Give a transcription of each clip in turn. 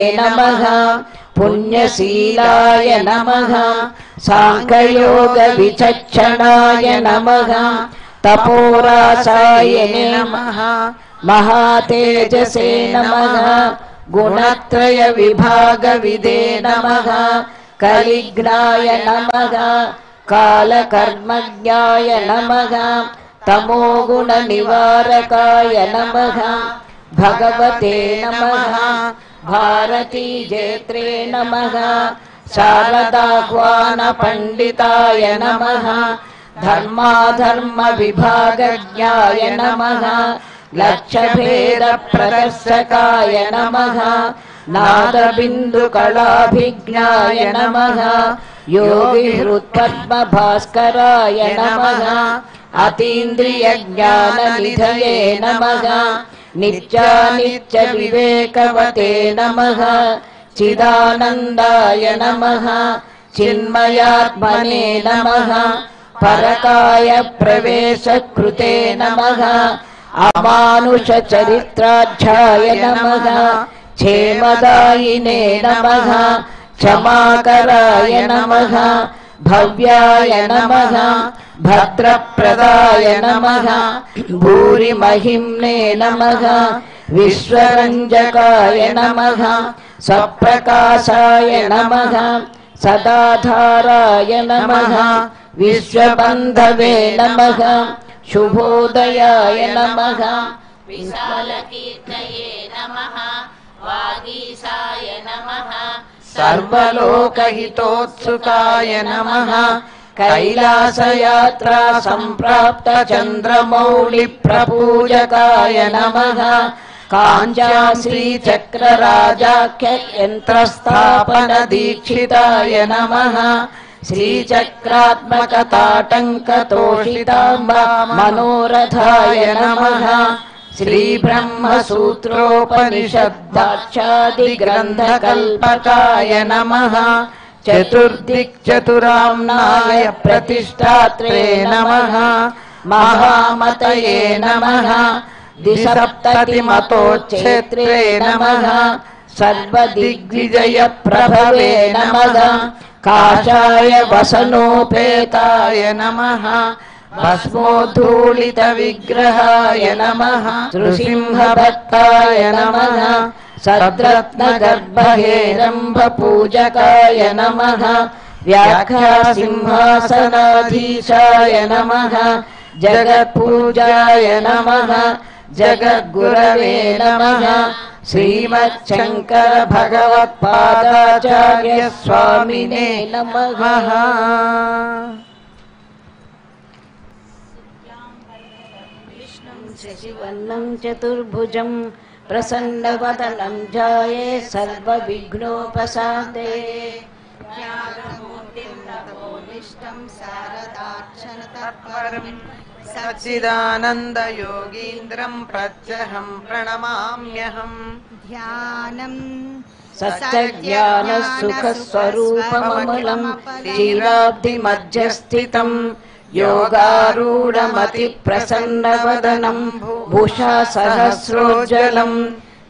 नमः पुण्यशीलाय नमः सांख्ययोग विचक्षणाय नमः तपोरासाय नमः महातेजसे नमः गुणत्रय विभाग विदे नमः कलिग्नाय नमः कालकर्मज्ञाय नमः तमोगुण निवारकाय नमः भगवते नमः भारती जेत्रे नमः शारदाह्वान पंडिताय नमः धर्माधर्म विभागज्ञाय नमः लक्ष्यभेद प्रदर्शकाय नमः नादबिंदु कलाभिज्ञाय नमः योगी हृत्पद्म भास्कराय नमः अतीन्द्रिय ज्ञान निधये नमः नित्यानित्य विवेकवते नमः चिदानंदाय नमः चिन्मयात्मने नमः परकाय प्रवेश कृते नमः अमानुष चरित्राध्याय नमः क्षेमदायिने नमः क्षमाकराय नमः भव्याय नमः भद्रप्रदाय नमः भूरि महिम्ने नमः विश्वरंजकाय नमः स्वप्रकाशाय नमः सदाधाराय नमः विश्वबंधवे नमः शुभोदयाय नमः विशालकीर्तये नमः वागीशाय नमः सर्वलोकहितोत्सुकाय नमः कैलासयात्रा संप्राप्त चंद्रमौळि प्रपूजकाय नमः काञ्ची चक्रराजाख्य यंत्रस्थापन दीक्षिताय नमः श्रीचक्रात्मक ताटंक तोषिताम्बा मनोरथाय नमः श्री ब्रह्म सूत्रोपनिषद्दाक्षादि ग्रंथ कल्पकाय नमः चतुर्दिक् चतुराम्नाय प्रतिष्ठात्रे नमः महामतये नमः द्विसप्ततिमतोच्छेत्रे नमः सर्वदिग्विजय प्रभवे नमः काशाय वसनोपेताय नमः भस्मोद्धूलित विग्रहाय नमः नृसिंहभक्ताय नमः सद्रत्न गर्भहेरंभ पूजकाय नमः व्याख्या सिंहासनाधीशाय नमः जगत्पूजाय नमः जगद्गुरवे नमः श्रीमच्छंकर भगवत्पादाचार्य स्वामिने नमः शशिवर्णं चतुर्भुजं प्रसन्नवदनं ध्याये सर्वविघ्नोपशान्ते ज्ञानमूर्तिं नभोनिष्ठं शारदाक्षरतत्परं सच्चिदानंद योगीन्द्रं प्रत्यहं प्रणमाम्यहम् ध्यानं सत्यज्ञान सुख स्वरूपममलं क्षीराब्धिमध्यस्थितं योगारूढमति प्रसन्नवदनं भूषा सहस्रोज्ज्वलं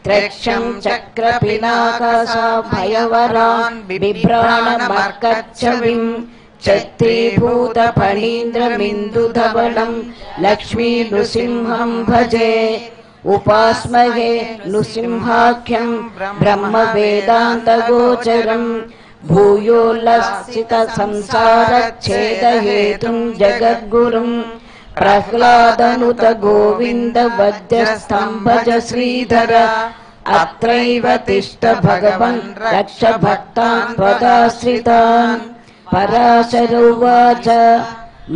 त्र्यक्षं चक्रपिनाकसाभयवरान् बिभ्राणमर्कच्छविं छत्रीभूत फणीन्द्रमिन्दुधवलं लक्ष्मी नृसिंहं भजे उपास्महे नृसिंहाख्यं ब्रह्म वेदान्तगोचरं भूयोल्लसित संसारच्छेदहेतुं जगद्गुरुं प्रह्लादनुत गोविन्द वद्यस्थं भज श्रीधर अत्रैव तिष्ठ भगवन् रक्ष भक्तान् त्वदाश्रितान् पराशर उवाच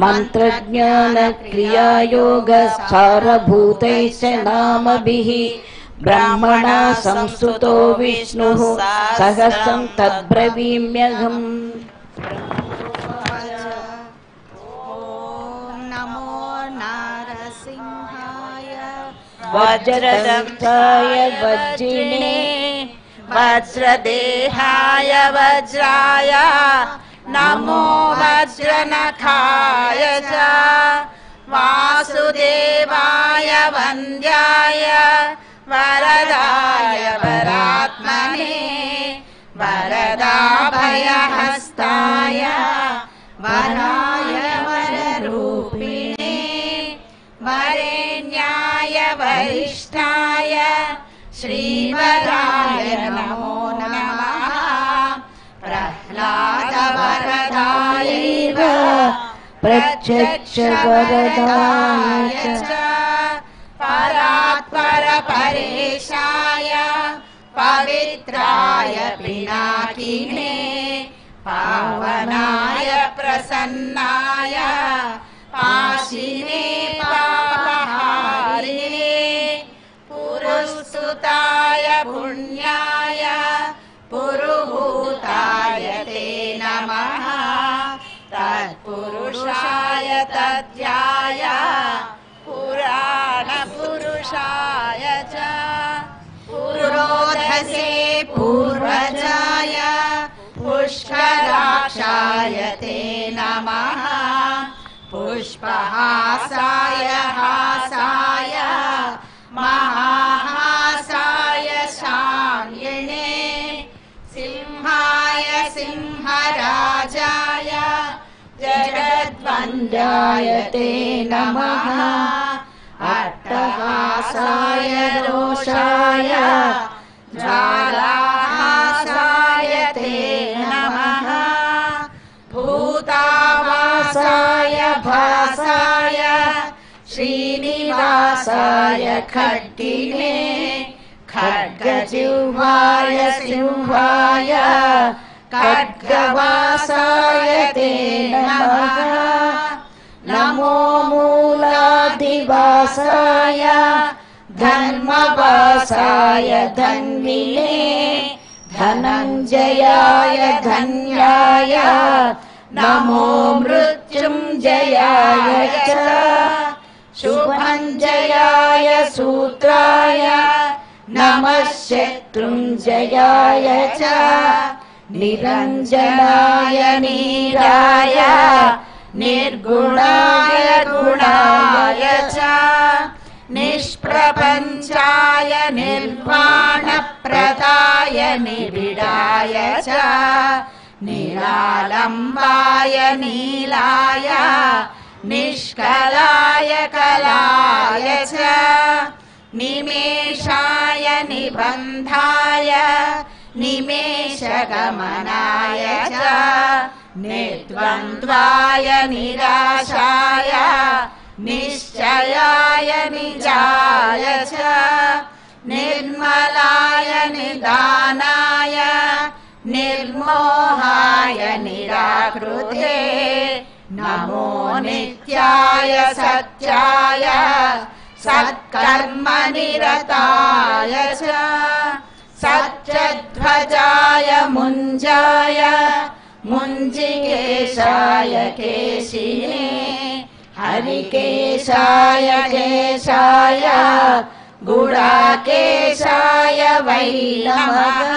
मंत्रज्ञान क्रियायोग सारभूतैश्च नामभिः ब्रह्मणा संस्तुतो विष्णुः सहस्रं तद्ब्रवीम्यहम् नमो नारसिंहाय वज्रदत्ताय वज्रिणे वज्रदेहाय वज्राय नमो वज्रनखाय च वासुदेवाय वन्द्याय वरदाय वरात्मने वरदाभयहस्ताय वराय वररूपिणे वरेण्याय वरिष्ठाय श्रीवराय नमो नमः प्रह्लादवरदायैव प्रत्यक्षवरदाय च परात्परपरेशाय पवित्राय पिनाकिने पावनाय प्रसन्नाय पाशिने पापहारिणे पुरुस्तुताय पुण्याय पुरुहूताय ते नमः तत्पुरुषाय तद्याय पुराणपुरुषाय च पुरोधसे पूर्वजाय पुष्कराक्षाय ते नमः पुष्पहासाय हासाय महाहासाय शाम्यिणे सिंहाय सिंहराजाय जगद्वन्द्याय ते नमः अट्टहासाय रोषाय ज्वालाहासाय ते नमः भूतावासाय भासाय श्रीनिवासाय खड्गिने खड्गजिह्वाय सिंहाय खड्गवासाय ते नमः नमो मूलाधिवासाय धर्मवासाय धन्विने धनञ्जयाय धन्याय नमो मृत्युञ्जयाय च शुभञ्जयाय सूत्राय नमः शत्रुञ्जयाय च निरञ्जनाय नीराय निर्गुणाय गुणाय च निष्प्रपञ्चाय निर्वाणप्रदाय निबिडाय च निरालम्बाय नीलाय निष्कलाय कलाय च निमेषाय निबन्धाय निमेषगमनाय च निर्द्वन्द्वाय निराशाय निश्चयाय निजाय च निर्मलाय निदानाय निर्मोहाय निराकृते नमो नित्याय सत्याय सत्कर्मनिरताय च सत्यध्वजाय मुञ्जाय मुञ्जिकेशाय केशिने हरिकेशाय केशाय गुडाकेशाय वै नमः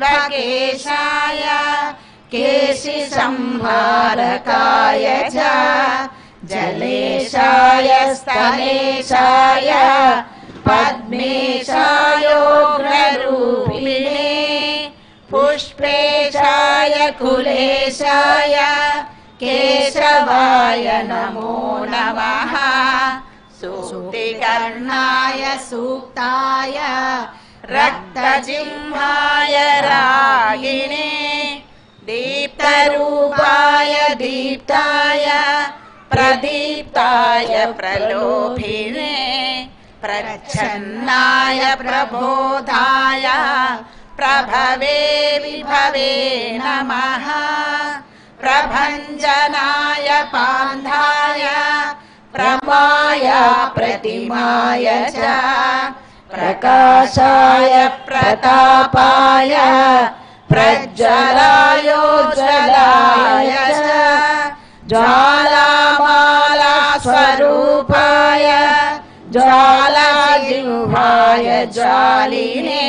सुकेशायोर्ध्वकेशाय केशिसंहारकाय च जलेशाय स्थलेशाय पद्मेशायोग्ररूपिणे पुष्पेशाय कुलेशाय केशवाय नमो नमः सूक्तिकर्णाय सूक्ताय रक्तजिह्वाय रागिणे दीप्तरूपाय दीप्ताय प्रदीप्ताय प्रलोभिने प्रच्छन्नाय प्रबोधाय प्रभवे विभवे नमः प्रभञ्जनाय पान्धाय प्रमाय प्रतिमाय च प्रकाशाय प्रतापाय प्रज्वलायोज्वलाय च ज्वालामाला स्वरूपाय ज्वालाजिह्वाय ज्वालिने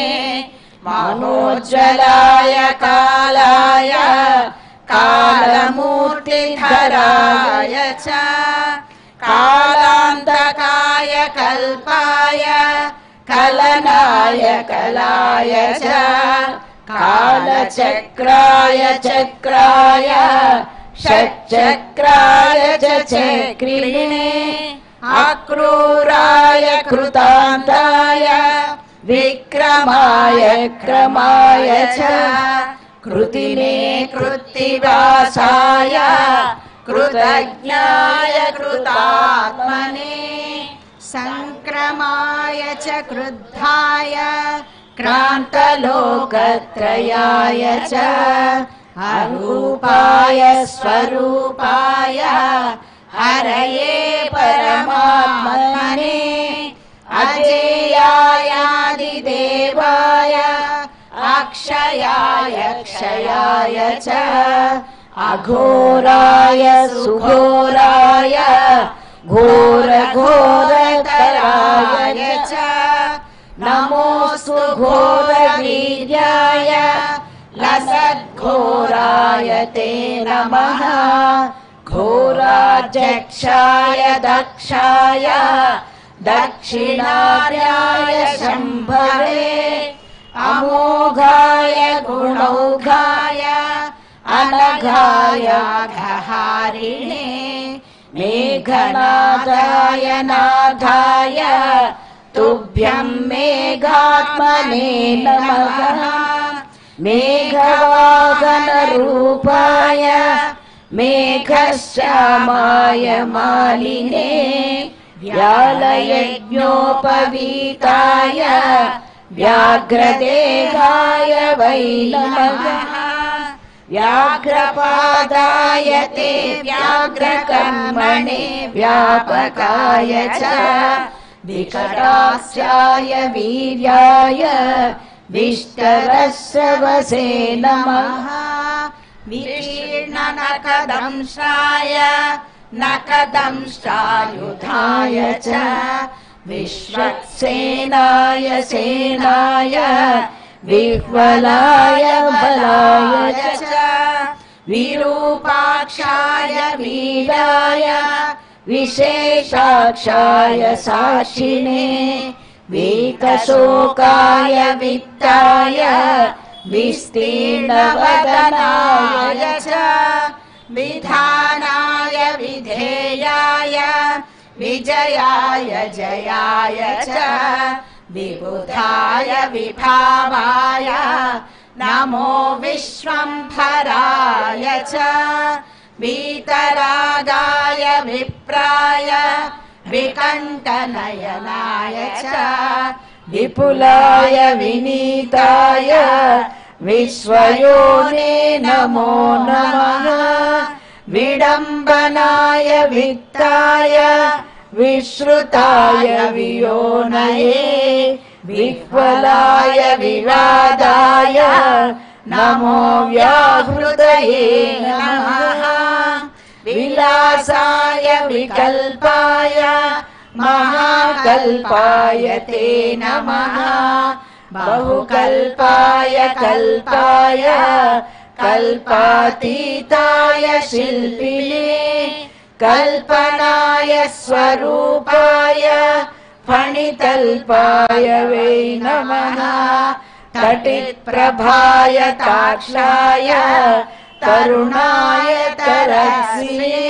मनोज्वलाय कालाय कालमूर्तिधराय च कालान् कान्तकाय कल्पाय कलनाय कलाय च कालचक्राय चक्राय षट्चक्राय च चक्रिणे अक्रूराय कृतान्ताय विक्रमाय क्रमाय च कृतिने कृत्तिवासाय कृतज्ञाय कृतात्मने संक्रमाय च क्रुद्धाय क्रान्तलोकत्रयाय च अरूपाय स्वरूपाय हरये परमात्मने अजेयायादिदेवाय अक्षयाय क्षयाय च अघोराय सुघोराय घोरघोरतराय च नमोऽस्तु घोरवीर्याय लसद्घोराय ते नमः घोराध्यक्षाय दक्षाय दक्षिणार्याय शम्भवे अमोघाय गुणौघाय अनघाय घहारिणे मेघनादाय नादाय तुभ्यं मेघात्मने नमः मेघवाहनरूपाय मेघश्यामाय मालिने व्यालयज्ञोपवीताय व्याघ्रदेहाय वै नमः व्याघ्रपादाय ते व्याघ्रकर्मणे व्यापकाय च विकटास्याय वीर्याय विष्टरश्रवसे नमः विशीर्णनखदंशाय नखदंशायुधाय च विश्वक्सेनाय सेनाय विह्वलाय बलाय च विरूपाक्षाय वीराय विशेषाक्षाय साक्षिणे विकशोकाय वित्ताय विस्तीर्णवदनाय च विधानाय विधेयाय विजयाय जयाय च विबुधाय विभावाय नमो विश्वम्भराय च वीतरागाय विप्राय विकण्ठनयनाय च विपुलाय विनीताय विश्वयोने नमो नमः विडम्बनाय वित्ताय विश्रुताय वियोनये विह्वलाय विवादाय नमो व्याहृतये नमः विलासाय विकल्पाय महाकल्पाय ते नमः बहुकल्पाय कल्पाय कल्पातीताय शिल्पिने कल्पनाय स्वरूपाय फणितल्पाय वै नमः तटिप्रभाय ताक्षाय तरुणाय तरस्विने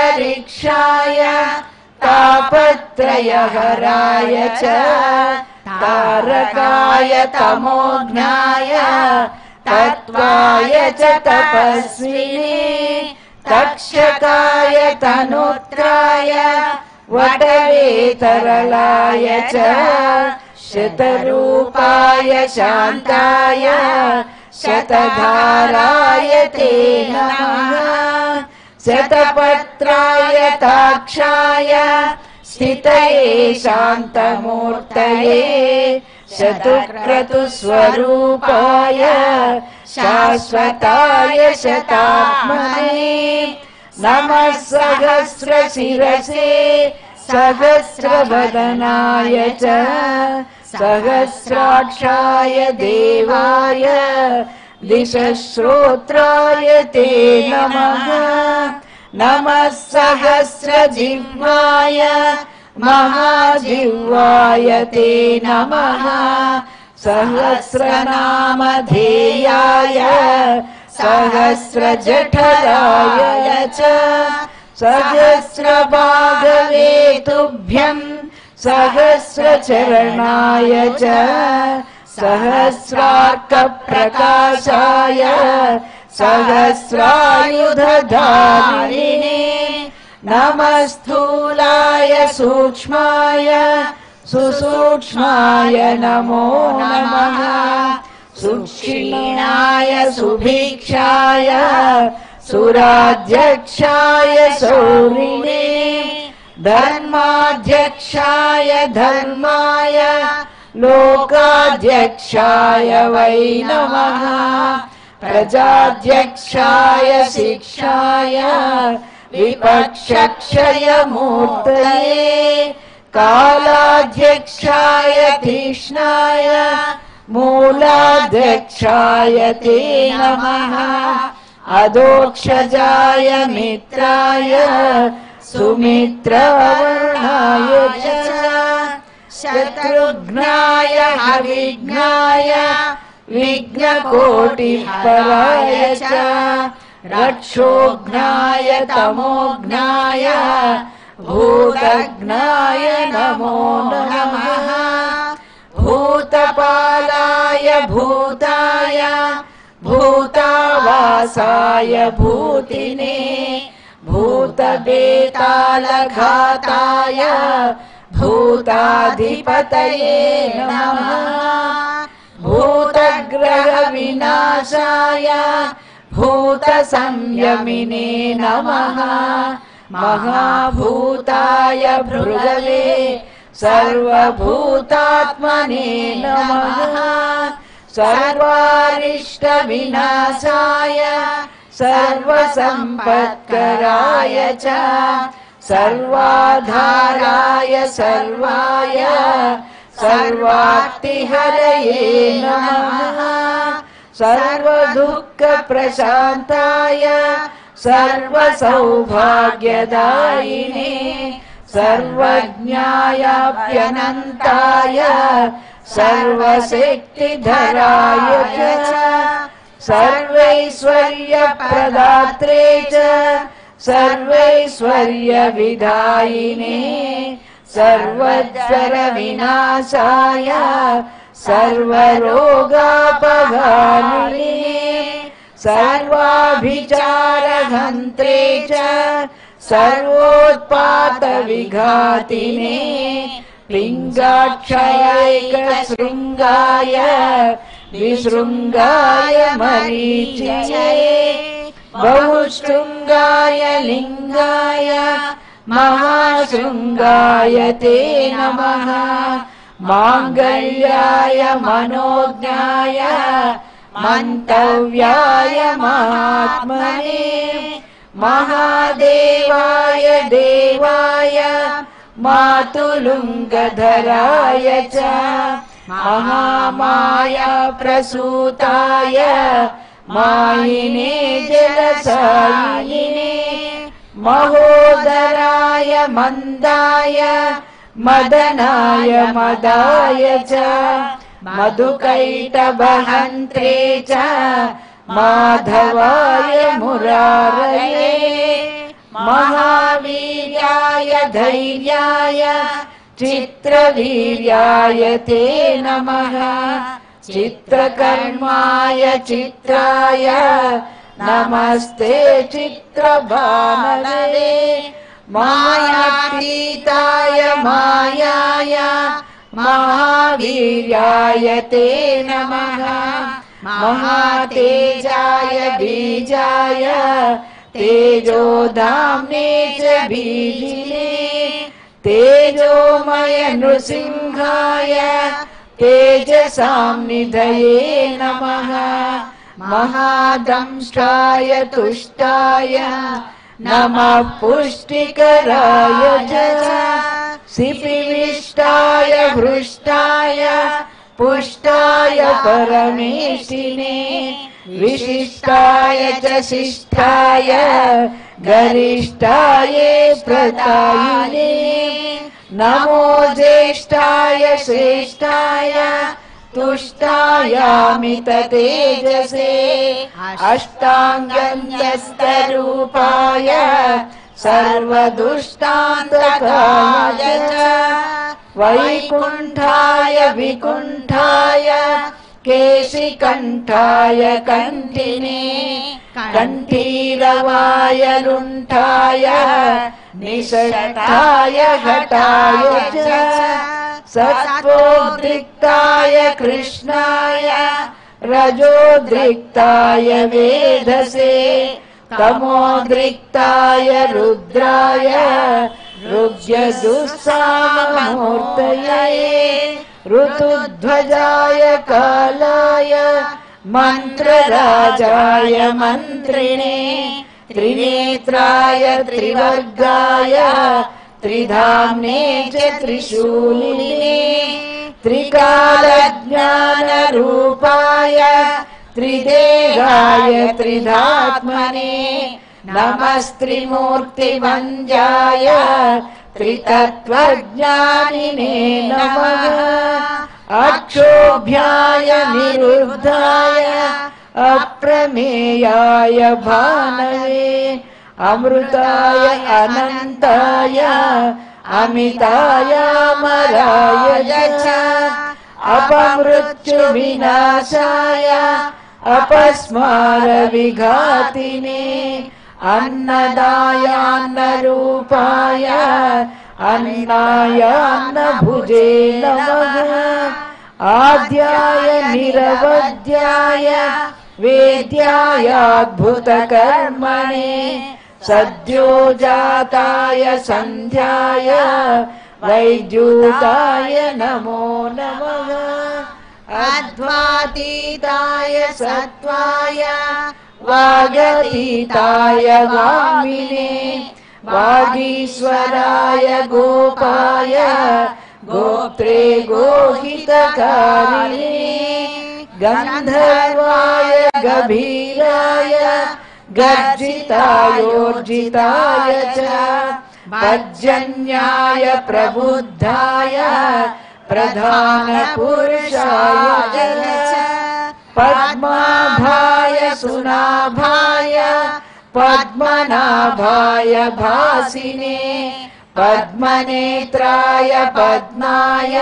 रसनायान्तरिक्षाय तापत्रयहराय च तारकाय तमोज्ञाय तत्त्वाय च तपस्विने तक्षकाय तनोत्राय वटवेतरलाय च शतरूपाय शान्ताय शतधाराय ते नमः शतपत्राय ताक्षाय स्थितये शान्तमूर्तये शतक्रतुस्वरूपाय शाश्वताय शतात्मने नमः सहस्रशिरसे सहस्रवदनाय च सहस्राक्षाय देवाय दिशश्रोत्राय ते नमः नमः सहस्रजिह्वाय महाजिह्वाय ते नमः सहस्रनामधेयाय सहस्रजठराय च सहस्रबाहवे तुभ्यं सहस्रचरणाय च सहस्रार्कप्रकाशाय सहस्रायुधधारिणे नमः स्थूलाय सूक्ष्माय सुसूक्ष्माय नमो नमः सुक्षीणाय सुभिक्षाय सुराध्यक्षाय सौरिणे धर्माध्यक्षाय धर्माय लोकाध्यक्षाय वै नमः प्रजाध्यक्षाय शिक्षाय विपक्षक्षयमूर्तये कालाध्यक्षाय तीक्ष्णाय मूलाध्यक्षाय ते नमः अधोक्षजाय मित्राय सुमित्रवर्णाय च शत्रुघ्नाय अविघ्नाय विघ्नकोटिपराय च रक्षोघ्नाय तमोघ्नाय भूतघ्नाय नमो नमः भूतपालाय भूताय भूतावासाय भूतिने भूतबेतालघाताय भूताधिपतये नमः भूतग्रहविनाशाय भूतसंयमिने नमः महाभूताय भृगवे सर्वभूतात्मने नमः सर्वारिष्टविनाशाय सर्वसम्पत्कराय च सर्वाधाराय सर्वाय सर्वार्तिहरये नमः सर्वदुःखप्रशान्ताय सर्वसौभाग्यदायिने सर्वज्ञायाप्यनन्ताय सर्वशक्तिधराय च सर्वैश्वर्यप्रदात्रे च सर्वैश्वर्यविधायिने सर्वज्वरविनाशाय सर्वरोगापहारिणे सर्वाभिचारहन्त्रे च सर्वोत्पातविघातिने लिङ्गाक्षयैकशृङ्गाय विशृङ्गाय मरीचिये बहुशृङ्गाय लिङ्गाय महाशृङ्गाय ते नमः माङ्गल्याय मनोज्ञाय मन्तव्याय महात्मने महादेवाय देवाय मातुलुङ्गधराय च महामाया प्रसूताय मायिने जलसायिने महोदराय मन्दाय मदनाय मदाय च मधुकैटभहन्त्रे च माधवाय मुरारये महावीर्याय धैर्याय चित्रवीर्याय ते नमः चित्रकर्माय चित्राय नमस्ते चित्रभानवे मायातीताय मायाय महावीर्याय ते नमः महातेजाय बीजाय तेजोधाम्ने च बीजिने तेजोमय नृसिंहाय तेजसाम्निधये नमः महादंष्टाय तुष्टाय नमः पुष्टिकराय च सिपिविष्टाय हृष्टाय पुष्टाय परमेष्ठिने विशिष्टाय च शिष्टाय गरिष्ठाय प्रदायिने नमो ज्येष्ठाय श्रेष्ठाय तुष्टायामित तेजसे अष्टाङ्गन्यस्तरूपाय सर्वदुष्टान्तकाय च वैकुण्ठाय विकुण्ठाय केशिकण्ठाय कण्ठिने कण्ठीरवाय लुण्ठाय निषठाय घटाय च सत्त्वोद्रिक्ताय कृष्णाय रजोद्रिक्ताय वेधसे तमोद्रिक्ताय रुद्राय रुज्यदुस्साममूर्तये ऋतुध्वजाय कालाय मन्त्रराजाय मन्त्रिणे त्रिनेत्राय त्रिवर्गाय त्रिधाम्ने च त्रिशूलिने त्रिकालज्ञानरूपाय त्रिदेहाय त्रिधात्मने नमस्त्रिमूर्तिमञ्जाय त्रितत्त्वज्ञानिने नमः अक्षोभ्याय निरुद्धाय अप्रमेयाय भानवे अमृताय अनन्ताय अमिताय अमराय च अपमृत्युविनाशाय अपस्मारविघातिने अन्नदायान्नरूपाय अन्नायान्नभुजे नमः आद्याय निरवध्याय वेद्यायाद्भुतकर्मणे सद्यो जाताय सन्ध्याय वैद्युताय नमो नमः अध्वातीताय सत्त्वाय वागतीताय वामिने वागीश्वराय गोपाय गोप्त्रे गोहितकारिणे गन्धर्वाय गभीराय गर्जितायोर्जिताय च भज्जन्याय प्रबुद्धाय प्रधानपुरुषाय च पद्माभाय सुनाभाय पद्मनाभाय भासिने पद्मनेत्राय पद्माय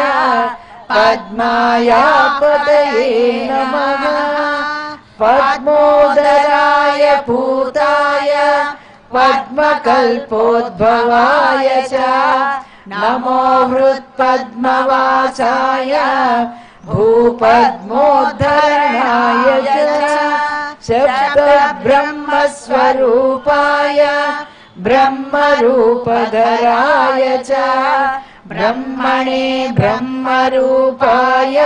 पद्मायापतये नमः पद्मोदराय पूताय पद्मकल्पोद्भवाय च नमो हृत्पद्मवासाय भूपद्मोद्धरणाय च शब्दब्रह्मस्वरूपाय ब्रह्मरूपधराय च ब्रह्मणे ब्रह्मरूपाय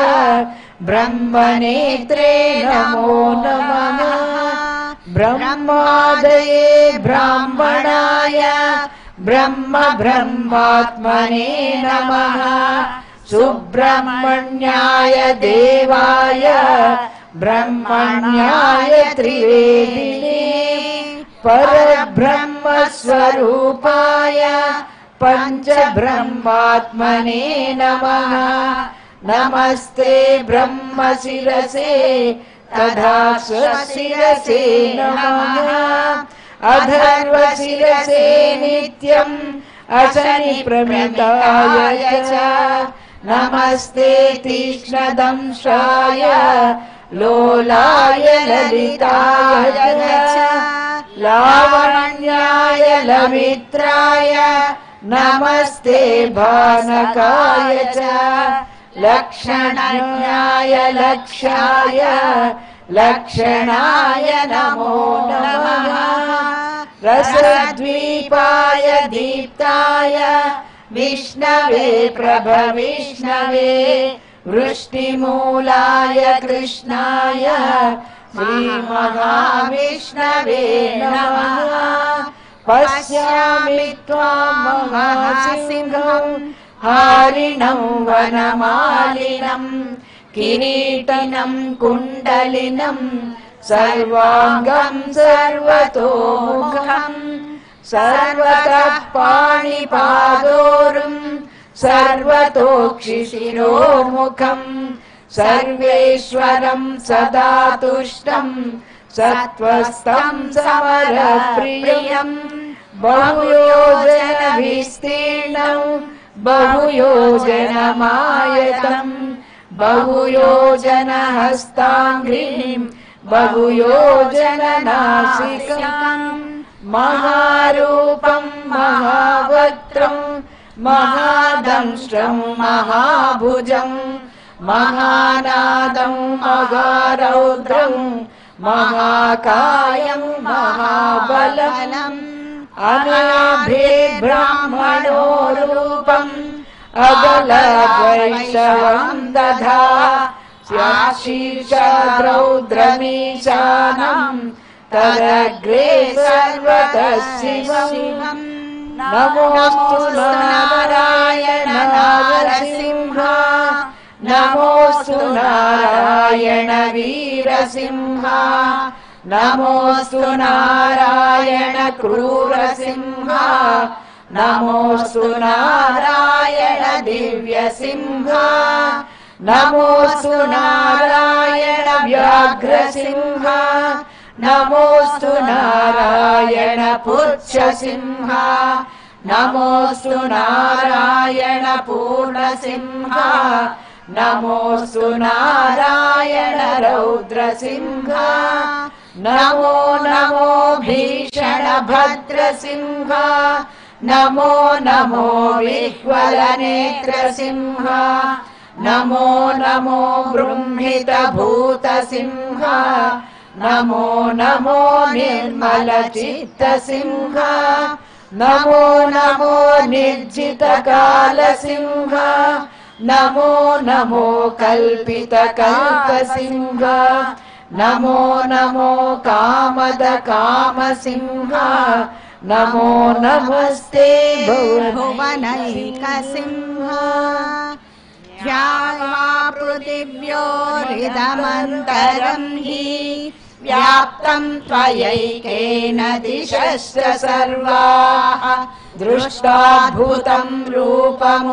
ब्रह्मनेत्रे नमो नमः ब्रह्मादये ब्राह्मणाय ब्रह्म ब्रह्मात्मने नमः सुब्रह्मण्याय देवाय ब्रह्मण्याय त्रिवेदिने परब्रह्मस्वरूपाय पंचब्रह्मात्मने नमः नमस्ते ब्रह्मशिरसे तथा स्वशिरसे नमः अधर्वशिरसे नित्यम् अशनि प्रमिताय च नमस्ते तीक्ष्णदंशाय लोलाय ललिताय च लावण्याय लवित्राय नमस्ते भानकाय च लक्षणाय लक्ष्याय लक्षणाय नमो नमः रसद्वीपाय दीप्ताय विष्णवे प्रभविष्णवे वृष्टिमूलाय कृष्णाय श्रीमहाविष्णवे नमः पश्यामि त्वां महासिंहं हारिणं वनमालिनं किरीटिनं कुण्डलिनं सर्वाङ्गं सर्वतोमुखं सर्वतः पाणिपादोरुं सर्वतोक्षिशिरोमुखं सर्वेश्वरं सदा तुष्टं सत्त्वस्थं समरप्रियं बहुयोजनविस्तीर्णं बहुयोजनमायतं बहुयोजनहस्ताङ्घ्रिं बहुयोजननासिकं महारूपं महावक्त्रं महादंष्ट्रं महाभुजं महानादं महारौद्रं महाकायं महाबलम् अनाभिर्ब्राह्मणो रूपम् अगलद्वैषवं दधा स्याशीर्षद्रौद्रमीशानं तदग्रे सर्वतः शिवम् नमोऽस्तु नारायण नारसिंह नमोऽस्तु नारायण वीरसिंह नमोऽस्तु नारायण क्रूरसिंह नमोऽस्तु नारायण दिव्यसिंह नमोऽस्तु नारायण व्याघ्रसिंह नमोऽस्तु नारायण पुच्छसिंह नमोऽस्तु नारायण पूर्णसिंह नमोऽस्तु नारायण रौद्रसिंह नमो नमो भीषण भद्रसिंह नमो नमो विह्वलनेत्रसिंह नमो नमो बृंहितभूतसिंह नमो नमो निर्मलचित्तसिंह नमो नमो निर्जितकालसिंह नमो नमो कल्पितकल्पसिंह नमो नमो कामदकामसिंह नमो नमस्ते भुवनैकसिंह पृथिव्योरिदमन्तरं हि व्याप्तं त्वयैकेन दिशश्च सर्वाः दृष्टाद्भुतं रूपमुदग्रवेगं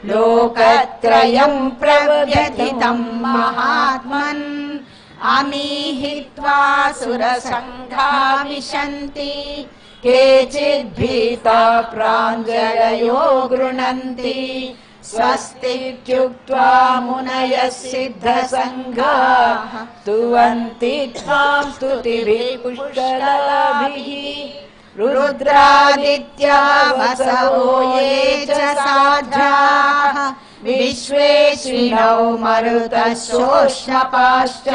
लोकत्रयं प्रव्यथितं महात्मन् अमीहित्वा सुरसङ्घा विशन्ति केचिद्भीता प्राञ्जलयो गृह्णन्ति स्वस्तित्युक्त्वा मुनयः सिद्धसङ्घाः स्तुवन्ति त्वां स्तुतिभिः पुष्कलाभिः रुद्रादित्या वसवो ये च साध्याः विश्वेश्विनौ मरुतः सोष्णपाश्च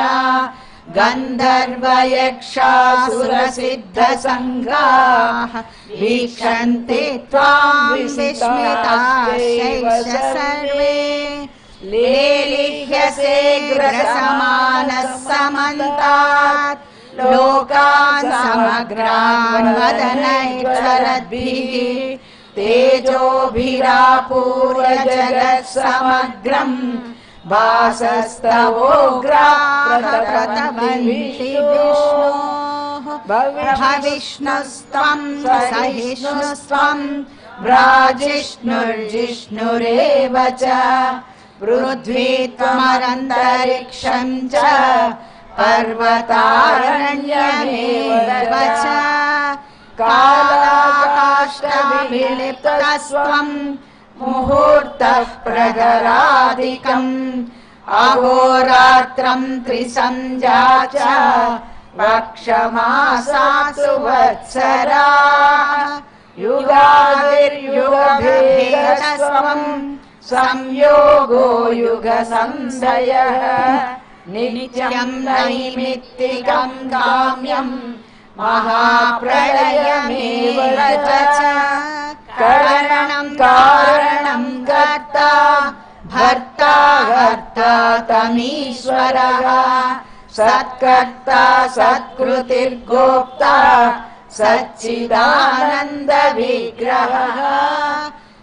गन्धर्वयक्षासुरसिद्धसङ्घाः वीक्षन्ते त्वां विस्मिताश्चैव सर्वे लेलिह्यसे ग्रसमानः समन्तात् लोकान् समग्रान् वदनैर्ज्वलद्भिः तेजोभिरापूर्य जगत्समग्रम् भासस्तवोग्राप्रतपन्ति विष्णोः भविष्णुस्त्वं सहिष्णुस्त्वं भ्राजिष्णुर्जिष्णुरेव च पृथ्वी त्वमरन्तरिक्षं च पर्वतारण्यमेव च कालाकाष्ठविलिप्तस्त्वं मुहूर्तः प्रगरादिकम् अहोरात्रं त्रिसन्ध्या च वक्षमासात् सुवत्सरा युगादिर्युगभेदस्त्वं संयोगो युगसंशयः नित्यं नैमित्तिकं काम्यं महाप्रलयमेव च करणं कारणं कर्ता भर्ता हर्ता तमीश्वरः सत्कर्ता सत्कृतिर्गोप्ता सच्चिदानन्द विग्रहः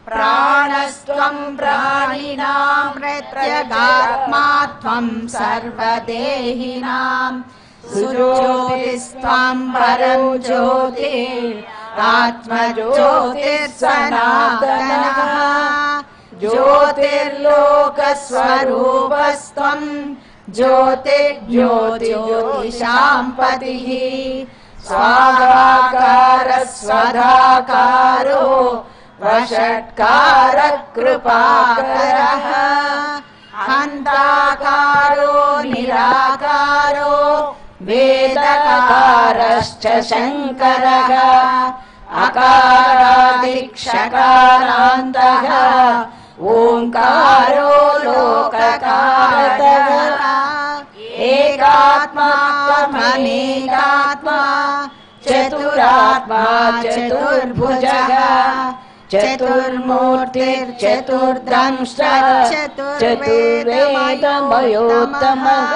प्राणस्त्वं प्राणिनां प्रत्यगात्मा त्वं सर्वदेहिनां सुज्योतिस्त्वं परं ज्योतिरात्मज्योतिर्सनातनः ज्योतिर्लोकस्वरूपस्त्वं ज्योतिर्ज्योतिज्योतिषां पतिः स्वाहाकार स्वधाकारो वषट्कार कृपाकरः हन्ताकारो निराकारो वेदकारश्च शङ्करः अकारादिक्षकारान्तः ओङ्कारो लोककारतः एकात्मा त्वमेकात्मा चतुरात्मा चतुर्भुजः चतुर्मूर्तिर्चतुर्दंष्ट्र चतुर्वेदमयोत्तमः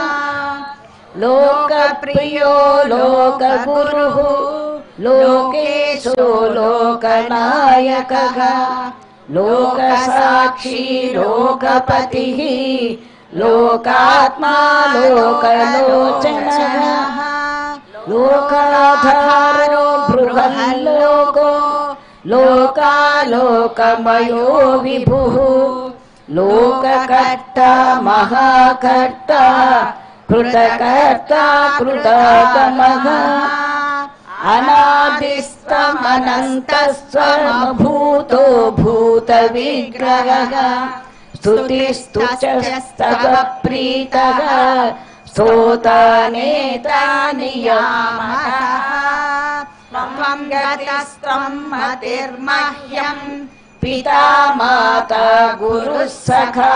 लोकप्रियो लोकगुरुः लोकेशो लोकनायकः लोकसाक्षी लोकपतिः लोकात्मा लोकलोचनः लोकाधारो बृहल्लोको लोकालोकमयो विभुः लोककर्ता महाकर्ता कृतकर्ता कृततमः अनादिस्तमनन्तस्वमभूतो भूतविग्रहः स्तुतिस्तुत्यस्तव प्रीतः स्तोतानेता नियामकः त्वं गतस्त्वं मतिर्मह्यं पिता माता गुरुः सखा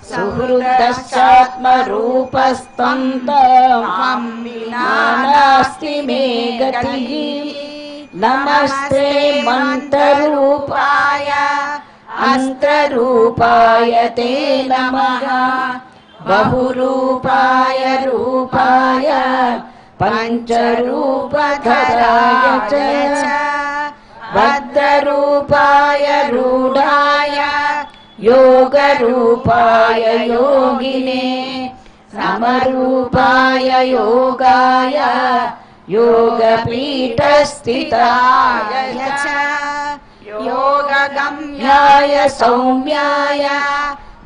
सुहृदश्चात्मरूपस्त्वं त्वं विना नास्ति मे गतिः नमस्ते मन्त्ररूपाय अन्त्ररूपाय ते नमः बहुरूपाय रूपाय पञ्चरूपधराय च भद्ररूपाय रूढाय योगरूपाय योगिने समरूपाय योगाय योगपीठस्थिताय च योगगम्याय सौम्याय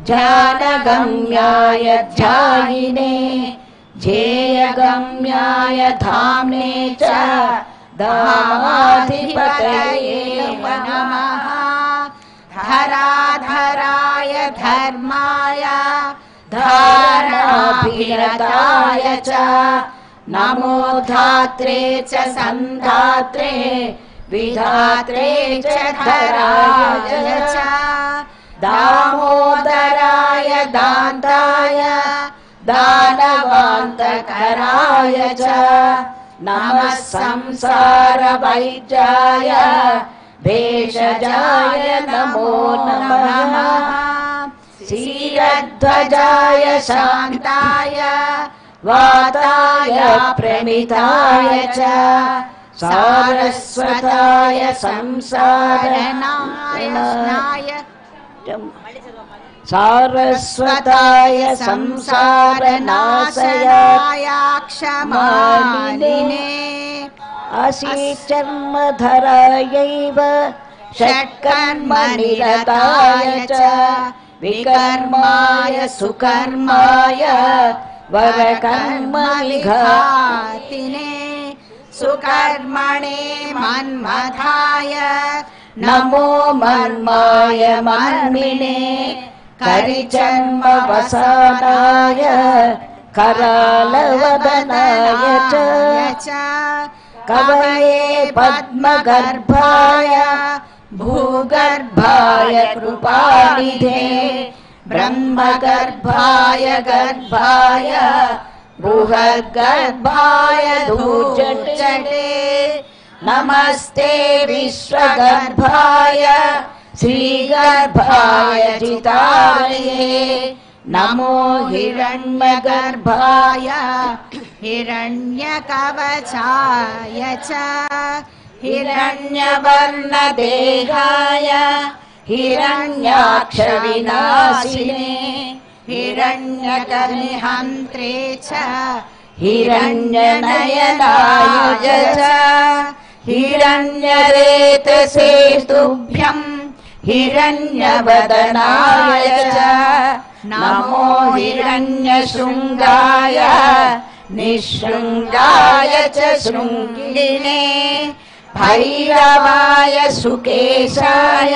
ध्यानगम्याय ध्यायिने ध्येयगम्याय धाम्ने च धामाधिपतये नमः धराधराय धर्माय धारणाभिरताय च नमो धात्रे च सन्धात्रे विधात्रे च धराय च दामोदराय दान्ताय दानवान्तकराय च नमः संसारवैद्याय भेषजाय नमो नमः क्षीरध्वजाय शान्ताय वाताय प्रमिताय च सारस्वताय संसारनाय सारस्वताय संसारनाशयाय क्षमालिने अशीचर्मधरायैव षट्कर्मनिरताय च विकर्माय सुकर्माय वरकर्मविघातिने सुकर्मणे मन्मथाय नमो मन्माय मन्मिने करिजन्मवसानाय करालवदनाय च कवये पद्मगर्भाय भूगर्भाय कृपानिधे ब्रह्मगर्भाय गर्भाय बृहद्गर्भाय धूर्जटे नमस्ते विश्वगर्भाय श्रीगर्भाय जितारये नमो हिरण्यगर्भाय हिरण्यकवचाय च हिरण्यवर्णदेहाय हिरण्याक्षविनाशिने हिरण्यकनिहन्त्रे च हिरण्यनयनाय च हिरण्यरेतसे तुभ्यम् हिरण्यवदनाय च नमो हिरण्यशृङ्गाय निःशृङ्गाय च शृङ्गिणे भैरवाय सुकेशाय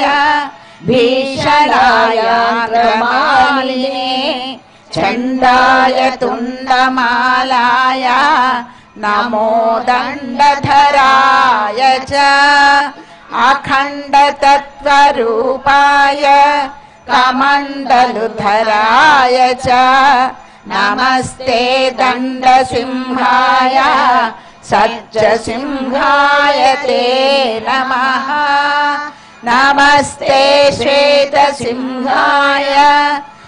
भीषणाय प्रमालिने चण्डाय तुण्डमालाय नमो दण्डधराय च अखण्डतत्त्वरूपाय कमण्डलुधराय च नमस्ते दण्डसिंहाय सज्जसिंहाय ते नमः नमस्ते श्वेतसिंहाय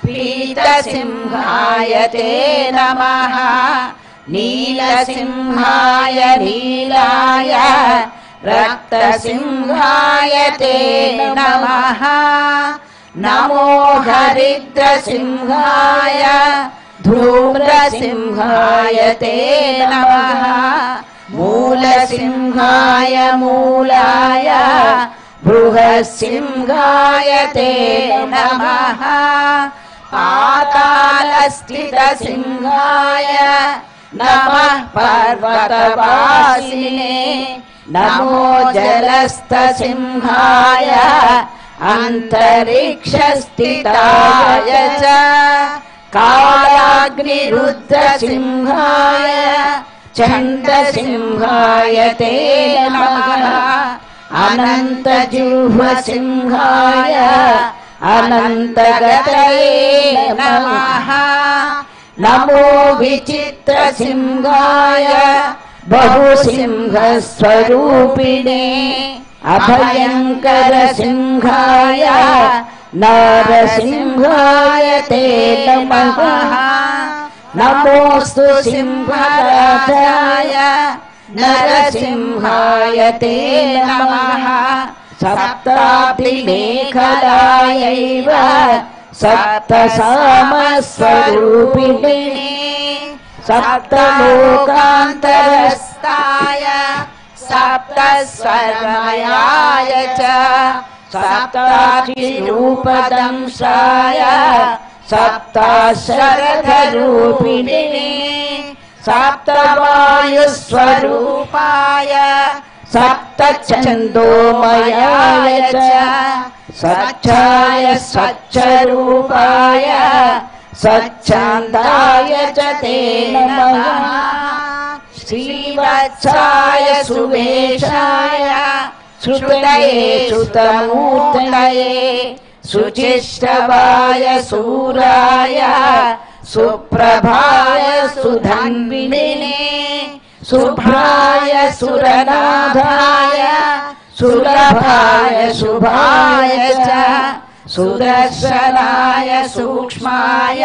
पीतसिंहाय ते नमः नीलसिंहाय नीलाय रक्तसिंहाय ते नमः नमो हरिद्रसिंहाय धूम्रसिंहाय ते नमः मूलसिंहाय मूलाय बृहत्सिंहाय ते नमः पातालस्थितसिंहाय नमः पर्वतवासिने नमो जलस्थसिंहाय अन्तरिक्षस्थिताय च कालाग्निरुद्रसिंहाय चण्डसिंहाय ते नमः अनन्तजिह्वसिंहाय अनन्तगतये नमः नमो विचित्रसिंहाय बहुसिंहस्वरूपिणे अभयङ्करसिंहाय नरसिंहाय ते नमः नमोऽस्तु सिंहराजाय नरसिंहाय ते नमः सप्ताब्दिमेखलायैव सप्तसामस्वरूपिणे सप्तलोकान्तरस्थाय सप्तस्वर्मयाय च सप्ताक्षिरूपदंशाय सप्ताशरथरूपिणे सप्तवायुस्वरूपाय सप्तछन्दोमयाय च स्वच्छाय स्वच्छरूपाय स्वच्छन्दाय च ते नमः श्रीवत्साय सुवेशाय श्रुतये श्रुतमूर्तये सुचिष्टवाय सूराय सुप्रभाय सुधन्विने शुभ्राय सुरनाथाय सुलभाय शुभाय च सुदर्शनाय सूक्ष्माय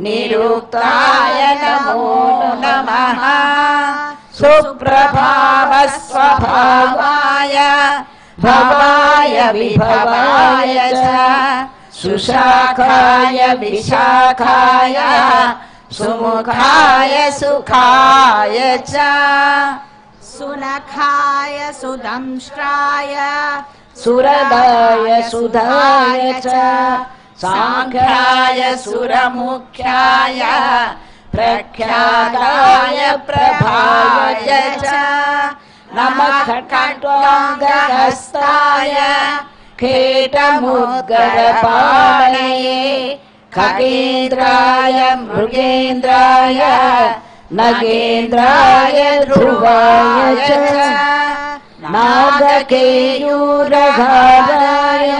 निरुक्ताय नमो नमः सुप्रभावस्वभावाय भवाय विभवाय च सुशाखाय विशाखाय सुमुखाय सुखाय च सुनखाय सुदंष्ट्राय सुरदाय सुधाय च सांख्याय सुरमुख्याय प्रख्याताय प्रभाय च नमः खट्वाङ्गहस्ताय खेटमुद्गरपाणये खगेन्द्राय मृगेन्द्राय नगेन्द्राय ध्रुवाय च नागकेयूरघाराय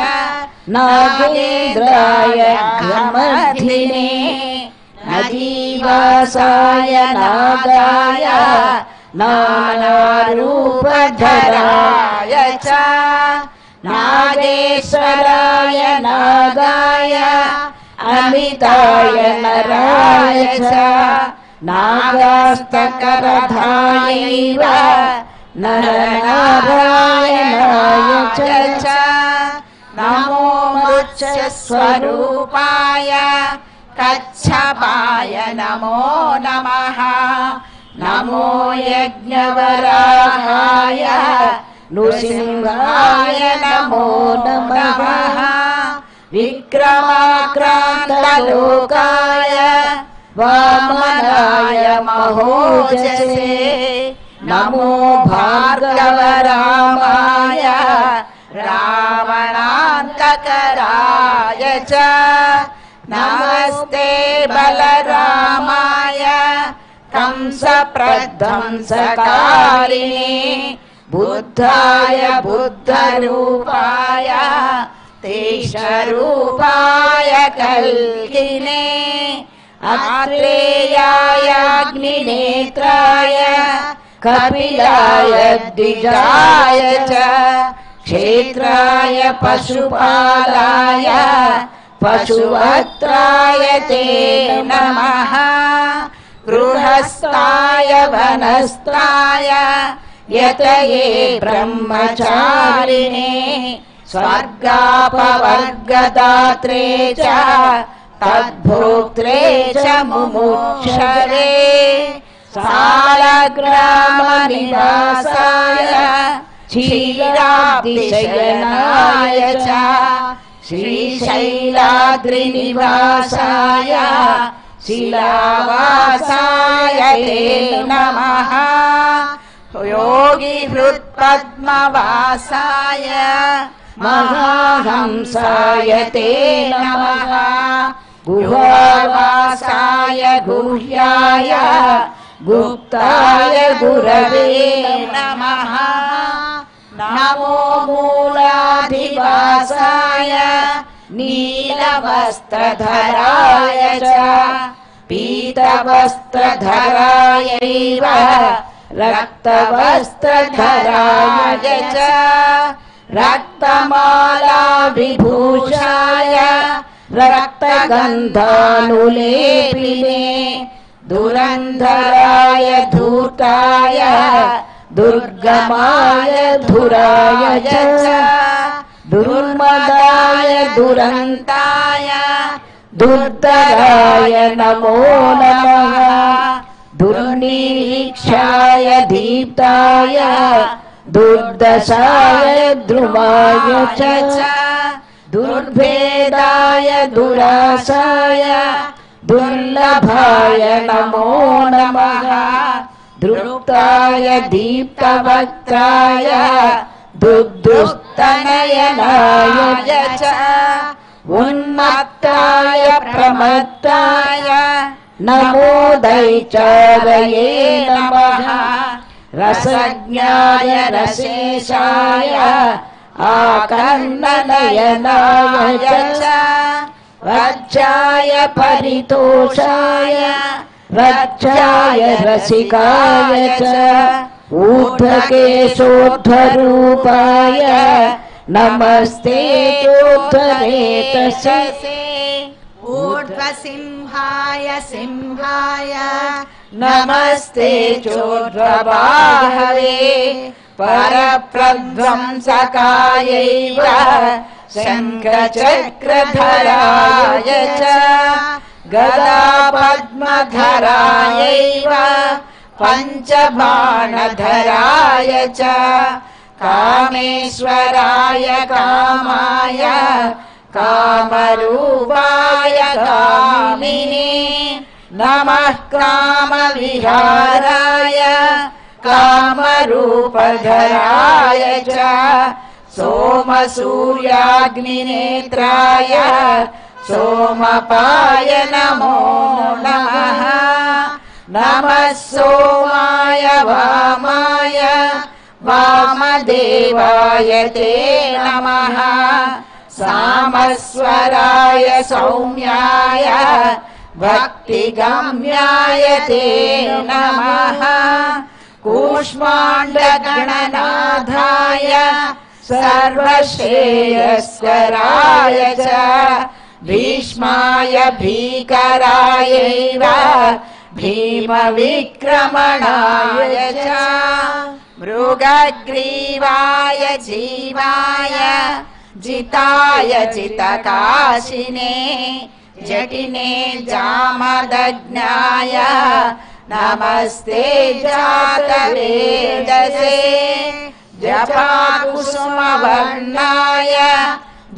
नागेन्द्राय घमधिने नदीवासाय नागाय नानारूपधराय च नागेश्वराय नागाय अमिताय नराय च नागास्तकरधायैव नरनारायणाय च नमो मत्स्यस्वरूपाय कच्छपाय नमो नमः नमो यज्ञवराहाय नृसिंहाय नमो नमः विक्रमाक्रान्तलोकाय वामनाय महोजसे नमो भार्गवरामाय रावणान्तकराय च नमस्ते बलरामाय कंसप्रध्वंसकारिणे बुद्धाय बुद्धरूपाय तेषरूपाय कल्किने आत्रेयाय अग्निनेत्राय कपिलाय द्विजाय च क्षेत्राय पशुपालाय पशुवक्त्राय ते नमः गृहस्थाय वनस्थाय यतये ब्रह्मचारिणे स्वर्गापवर्गदात्रे च तद्भोक्त्रे च मुमुक्षरे सालग्रामनिवासाय क्षीराब्धिशयनाय च श्रीशैलाद्रिनिवासाय शिलावासाय ते नमः योगी हृत्पद्मवासाय महाहंसाय ते नमः गुहावासाय गुह्याय गुप्ताय गुरवे नमः नमो मूलाधिवासाय नीलवस्त्रधराय च पीतवस्त्रधरायैव रक्तवस्त्रधराय च रक्तमाला विभूषाय रक्तगन्धानुलेपिने दुरन्धराय धूर्ताय दुर्गमाय धुराय च दुर्मदाय दुरन्ताय दुर्धराय नमो नमः दुर्निरीक्षाय दीप्ताय दुर्दशाय ध्रुवाय च दुर्भेदाय दुरासाय दुर्लभाय नमो नमः दृप्ताय दीप्तवक्त्राय दुर्दुस्तनयनाय च उन्मत्ताय प्रमत्ताय नमोदैचारये नमः रसज्ञाय रसेशाय आकर्णनयनाय च रज्जाय परितोषाय रज्जाय रसिकाय च ऊर्ध्वकेशोर्ध्वरूपाय नमस्ते चोद्धरेतसे ऊर्ध्वसिंहाय सिंहाय नमस्ते चोर्ध्वबाहवे परप्रध्वंसकायैव शङ्खचक्रधराय च गदापद्मधरायैव पञ्चबाणधराय च कामेश्वराय कामाय कामरूपाय कामिने नमः कामविहाराय कामरूपधराय च सोमसूर्याग्निनेत्राय सोमपाय नमो नमः नमः सोमाय वामाय वामदेवाय ते नमः सामस्वराय सौम्याय भक्तिगम्याय ते नमः कूष्माण्डगणनाथाय सर्वश्रेयस्कराय च भीष्माय भीकरायैव भीमविक्रमणाय च मृगग्रीवाय जीवाय जिताय जितकाशिने जटिने जामदग्नाय नमस्ते जातवेदसे जपाकुसुमवर्णाय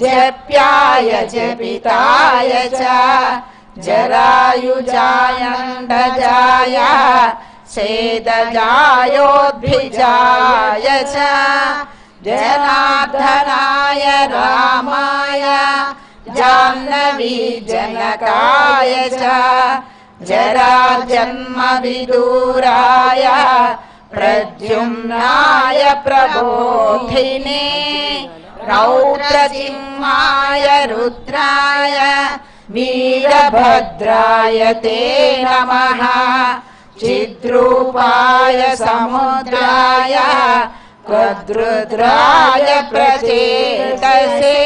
जप्याय जपिताय च जरायुजायण्डजाय सेदजायोद्भिजाय च जनार्दनाय रामाय जाह्नवी जनकाय च जराजन्मविदूराय प्रद्युम्नाय प्रबोधिने रौद्रजिह्वाय रुद्राय वीरभद्राय ते नमः चिद्रूपाय समुद्राय कद्रुद्राय प्रचेतसे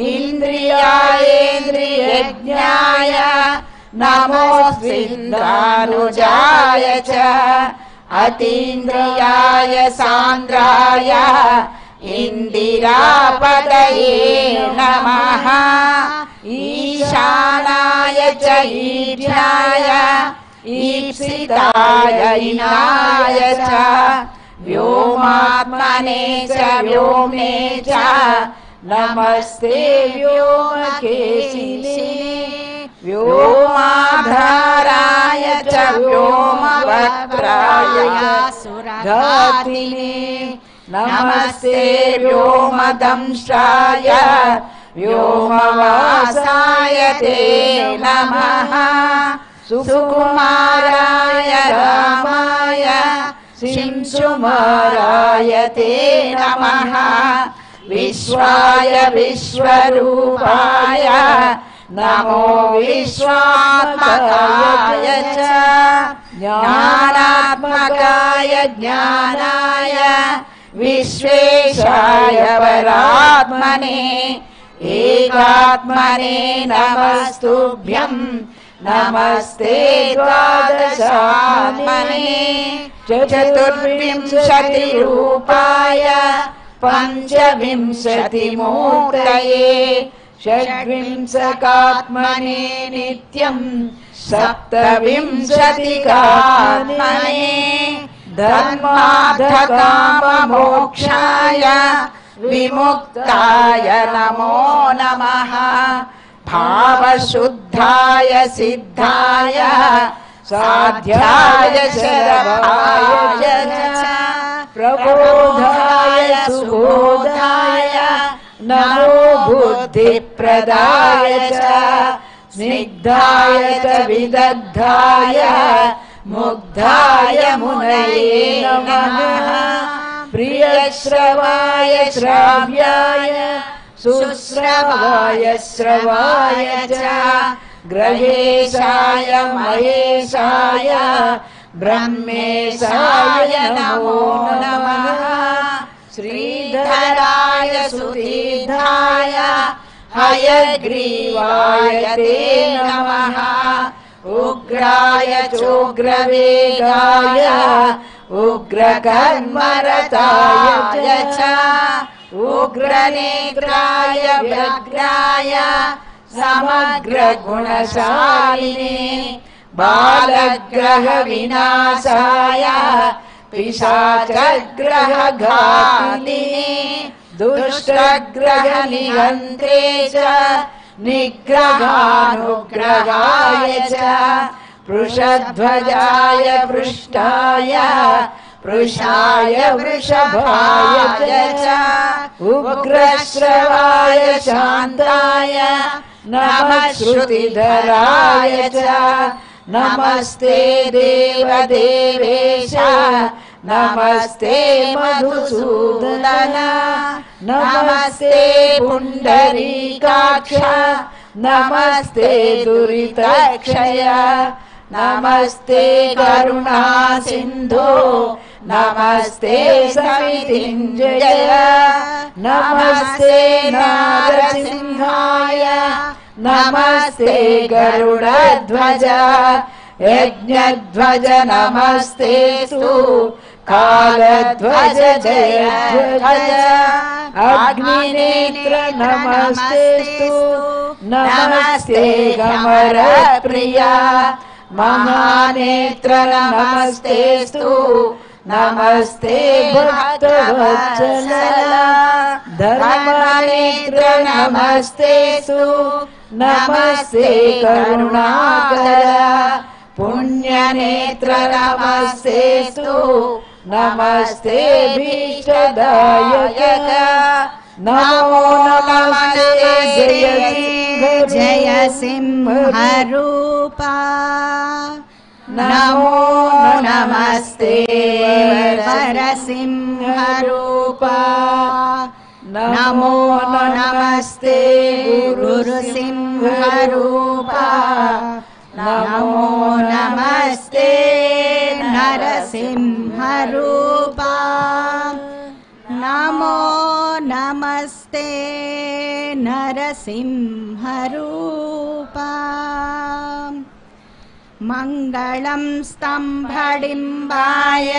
इन्द्रियायेन्द्रियज्ञाय नमोऽस्मिन्द्रानुजाय च अतीन्द्रियाय सान्द्राय इन्दिरापतये नमः ईशानाय च ईशाय ईप्सिताय इनाय च व्योमात्मने च व्योम्ने च नमस्ते व्योमकेशिने व्योमाधाराय च व्योमवक्त्राय सुरघातिने नमस्ते व्योमदंष्ट्राय व्योमवासाय ते नमः सुकुमाराय रामाय शिंसुमाराय ते नमः विश्वाय विश्वरूपाय नमो विश्वात्मकाय च ज्ञानात्मकाय ज्ञानाय विश्वेशाय परात्मने एकात्मने नमस्तुभ्यं नमस्ते द्वादशात्मने चतुर्विंशतिरूपाय पंचविंशतिमूर्तये षड्विंशकात्मने नित्यं सप्तविंशतिकात्मने धर्मार्थकाममोक्षाय विमुक्ताय नमो नमः भावशुद्धाय सिद्धाय साध्याय शरभाय च प्रबोधाय सुबोधाय नमो बुद्धिप्रदाय च स्निग्धाय च विदग्धाय मुग्धाय मुनये नमः प्रियश्रवाय श्राव्याय सुश्रवाय श्रवाय च ग्रहेशाय महेशाय ब्रह्मेशाय नमो नमः श्रीधराय सुधीर्धाय हयग्रीवाय ते नमः उग्राय चोग्रवेगाय उग्रकर्मरताय च उग्रनेत्राय व्यग्राय समग्रगुणशालिने बालग्रहविनाशाय पिशाचग्रहघातिने दुष्टग्रहनिहन्त्रे च निग्रहानुग्रहाय च वृषध्वजाय पृष्ठाय पृषाय वृषभाय च उग्रश्रवाय शान्ताय नमः श्रुतिधराय च नमस्ते देवदेवेश नमस्ते मधुसूदन नमस्ते पुण्डरीकाक्ष नमस्ते दुरितक्षय नमस्ते करुणा सिन्धो नमस्ते समितिञ्जय नमस्ते नारसिंहाय नमस्ते गरुडध्वज यज्ञध्वज नमस्तेस्तु कालध्वज जय ध्वज अग्निनेत्र नमस्तेस्तु नमस्ते गमर प्रिया महानेत्र नमस्तेस्तु नमस्ते भक्तवत्सला धर्मनेत्र नमस्तेस्तु नमस्ते करुणाकरा पुण्यनेत्र नमस्तेस्तु नमस्ते भीष्टदायक नमो नमस्ते जय सिंहरूपा नमो नमस्ते वरसिंहरूपा नमो नमस्ते गुरुसिंहरूपा नमो नमस्ते नरसिंहरूपा नमो नमस्ते नरसिंहरूपा मङ्गलं स्तम्भडिम्बाय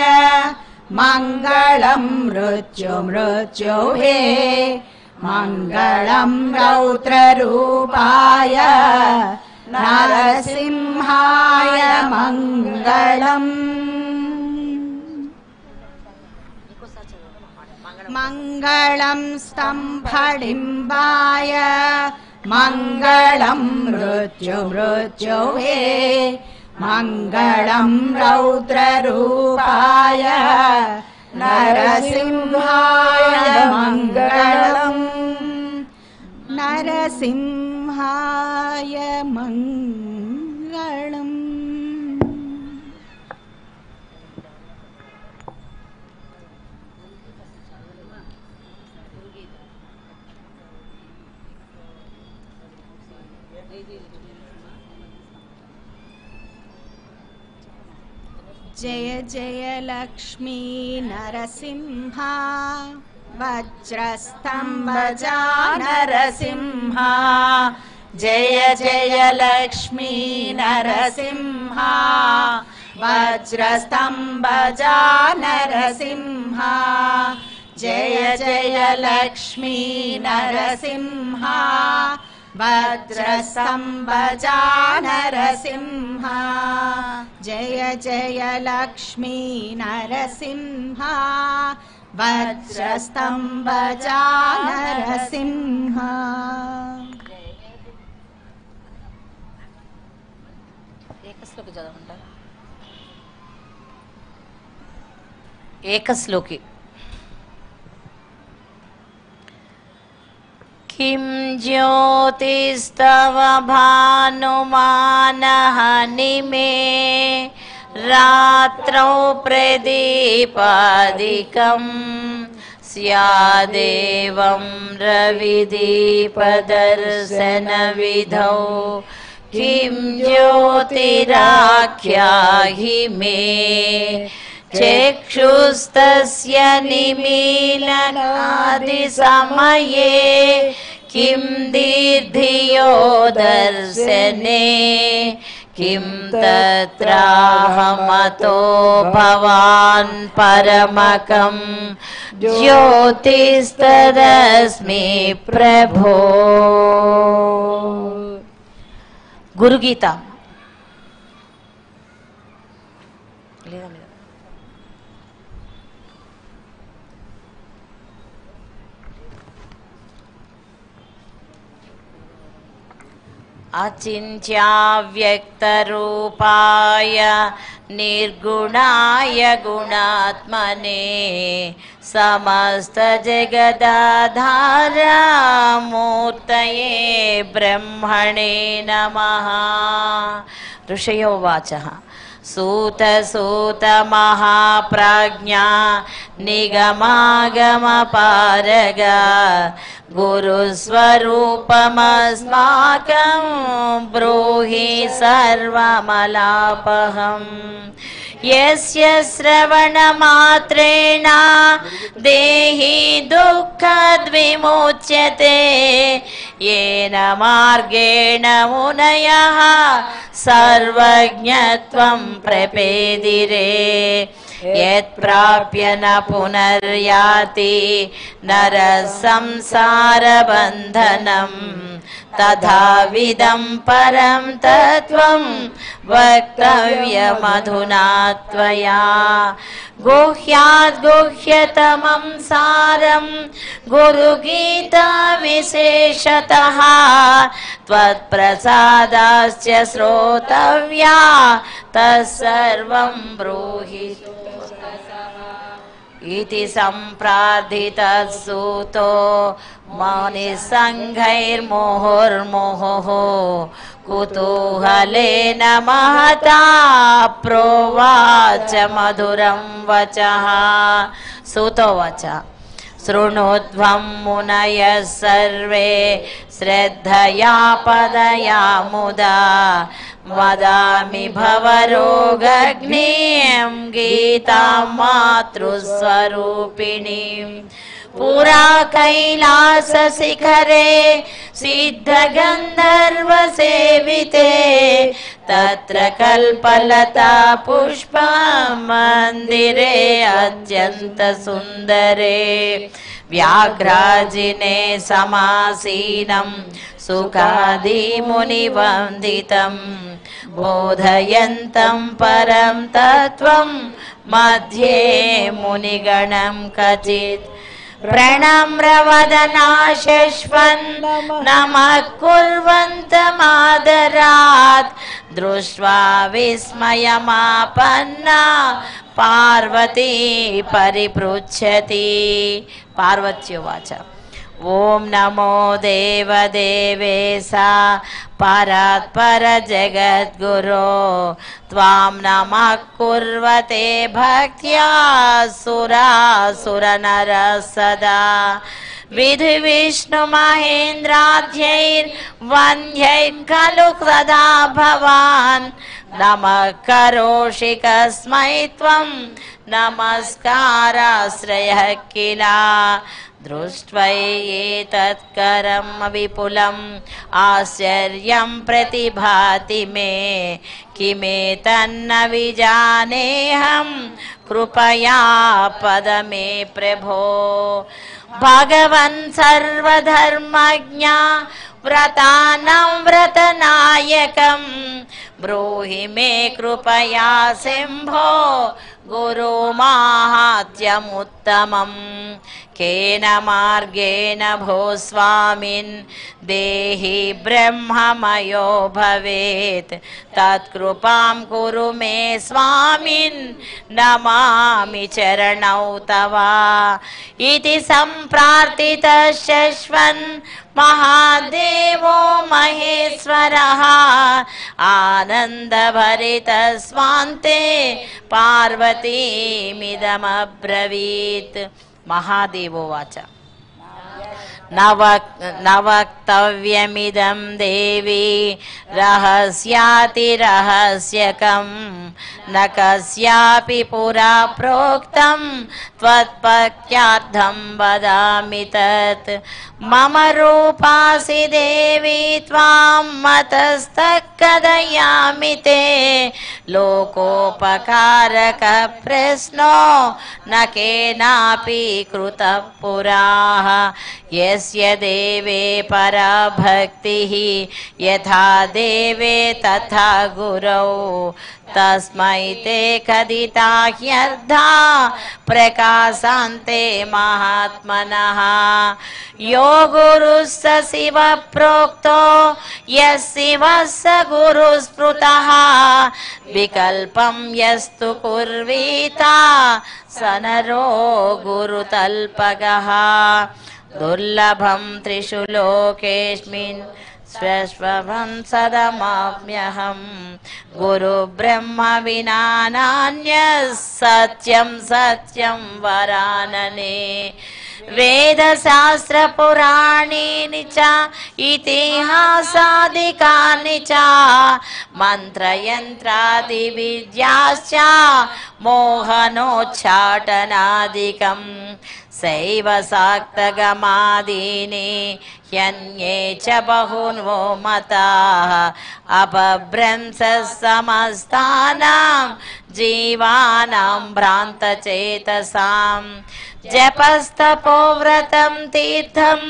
मङ्गलं मृत्युमृत्युवे मङ्गलं रौद्ररूपाय नरसिंहाय मङ्गलम् मङ्गलं स्तम्भडिम्बाय मङ्गलं मृत्युमृत्युवे मङ्गलं रौद्ररूपाय नरसिंहाय मङ्गलम् नरसिंहाय मङ्गलम् जय जय लक्ष्मी नरसिंहा वज्रस्तंभजा नरसिंहा जय जय लक्ष्मी नरसिंहा वज्रस्तंभजा नरसिंहा जय जय लक्ष्मी नरसिंहा वज्रस्तंभजा नरसिंहा जय जय लक्ष्मी नरसिंहा वज्रस्तंभजा नरसिंहा ఏకశ్లోకి किं ज्योतिस्तव भानुमानहनिमे रात्रौ प्रदीपादिकं स्यादेवं रविदीपदर्शनविधौ किं ज्योतिराख्याहि मे चक्षुस्तस्य निमीलनादिसमये किं दीर्धियो दर्शने किं तत्राहमतो भवान् परमकं ज्योतिस्तदस्मि प्रभो। गुरुगीता अचिन्त्याव्यक्तरूपाय निर्गुणाय गुणात्मने समस्तजगदाधारमूर्तये ब्रह्मणे नमः। ऋषयोवाचः सूत सूत महाप्राज्ञा निगमागमपारगा गुरुस्वरूपमस्माकं ब्रूहि सर्वमलापहम्। यस्य श्रवणमात्रेण देहि दुःखद्विमुच्यते येन मार्गेण मुनयः सर्वज्ञत्वं प्रपेदिरे यत्प्राप्य न पुनर्याति नरः संसारबन्धनम् तथाविदं परं तत्त्वं वक्तव्यमधुना त्वया गुह्याद् गुह्यतमं सारं गुरुगीता विशेषतः त्वत्प्रसादाश्च श्रोतव्या तत्सर्वं ब्रूहि इति सम्प्रार्थितः सूतो मुनिसङ्घैर्मुहुर्मुहुः कुतूहलेन महता प्रोवाच मधुरं वचः सूतोवाच शृणुध्वं मुनयः सर्वे श्रद्धया पदया मुदा वदामि भवरोगग्निं गीतां मातृस्वरूपिणीं पुरा कैलासशिखरे सिद्धगन्धर्वसेविते तत्र कल्पलता पुष्पमन्दिरे अत्यन्तसुन्दरे व्याघ्राजिने समासीनं सुखादिमुनिवन्दितं बोधयन्तं परं तत्त्वं मध्ये मुनिगणं कचित् प्रणम्रवदना शश्वन् नमः कुर्वन्तमादरात् दृष्ट्वा विस्मयमापन्ना पार्वती परिपृच्छति पार्वत्युवाच ॐ नमो देवदेवेशा परात् परजगद्गुरो त्वां नमः कुर्वते भक्त्या सुरासुरनरः सदा विधिविष्णुमहेन्द्राद्यैर्वन्द्यैः खलु सदा भवान् नमः करोषि कस्मै त्वं नमस्काराश्रयः किल दृष्ट्वैतत्करं विपुलम् आश्चर्यं प्रतिभाति मे किमेतन्न विजानेऽहं कृपया पद मे प्रभो भगवन् सर्वधर्मज्ञा व्रतानां व्रतनायकं ब्रूहि मे कृपया शम्भो गुरुमाहात्म्यमुत्तमम् केन मार्गेण भो स्वामिन् देहि ब्रह्ममयो भवेत् तत्कृपां कुरु मे स्वामिन् नमामि चरणौ तव इति सम्प्रार्थितः शश्वन् महादेवो महेश्वरः आनन्दभरितः स्वान्ते पार्वतीमिदमब्रवीत् महादेवोवाच न वक्तव्यमिदं देवी रहस्यातिरहस्यकं न कस्यापि पुरा प्रोक्तं त्वत्पत्यार्थं वदामि तत् मम रूपासि देवी त्वां मतस्तः कथयामि ते लोकोपकारकः प्रश्नो न केनापि कृतः पुराः यस्य देवे परा भक्तिः यथा देवे तथा गुरौ तस्मै ते कथिता ह्यर्था प्रकाशान्ते महात्मनः यो गुरुः स शिव प्रोक्तो यः शिवः स गुरुः स्मृतः विकल्पं यस्तु कुर्वीता स नरो गुरुतल्पगः दुर्लभं त्रिषु लोकेऽस्मिन् स्वस्वभं सदमाप्म्यहं गुरुब्रह्म विना नान्यः सत्यं सत्यं वरानने वेदशास्त्रपुराणीनि च इतिहासादिकानि च मन्त्रयन्त्रादिविद्याश्च मोहनोच्चाटनादिकं सैव साक्तगमादीनि ह्यन्ये च बहुनो मताः अपभ्रंशः समस्तानां जीवानां भ्रान्तचेतसाम् जपस्तपोव्रतं तीर्थं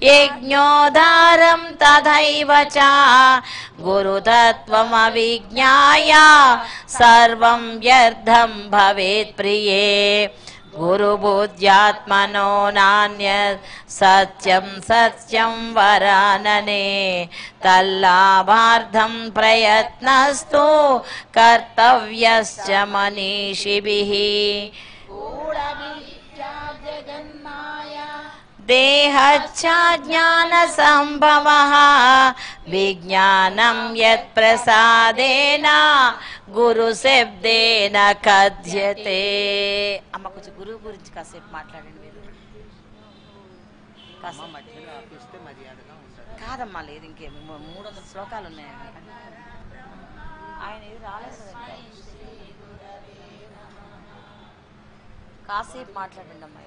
यज्ञोदारं तथैव च गुरुतत्त्वमविज्ञाय सर्वं व्यर्थं भवेत् प्रिये गुरुबुद्ध्यात्मनो नान्यत् सत्यं सत्यं वरानने तल्लाभार्थं प्रयत्नस्तु कर्तव्यश्च मनीषिभिः देहच्छाज्ञानसम्भवः विज्ञानं यत्प्रसादेन गुरुशब्देन कथ्यते అమ్మ కొంచెం గురువు గురించి కాసేపు మాట్లాడండి మీరు కాదమ్మా లేదు ఇంకే 300 శ్లోకాలు ఉన్నాయండి ఆయన ఇది రాలేదు కాసేపు మాట్లాడండి అమ్మా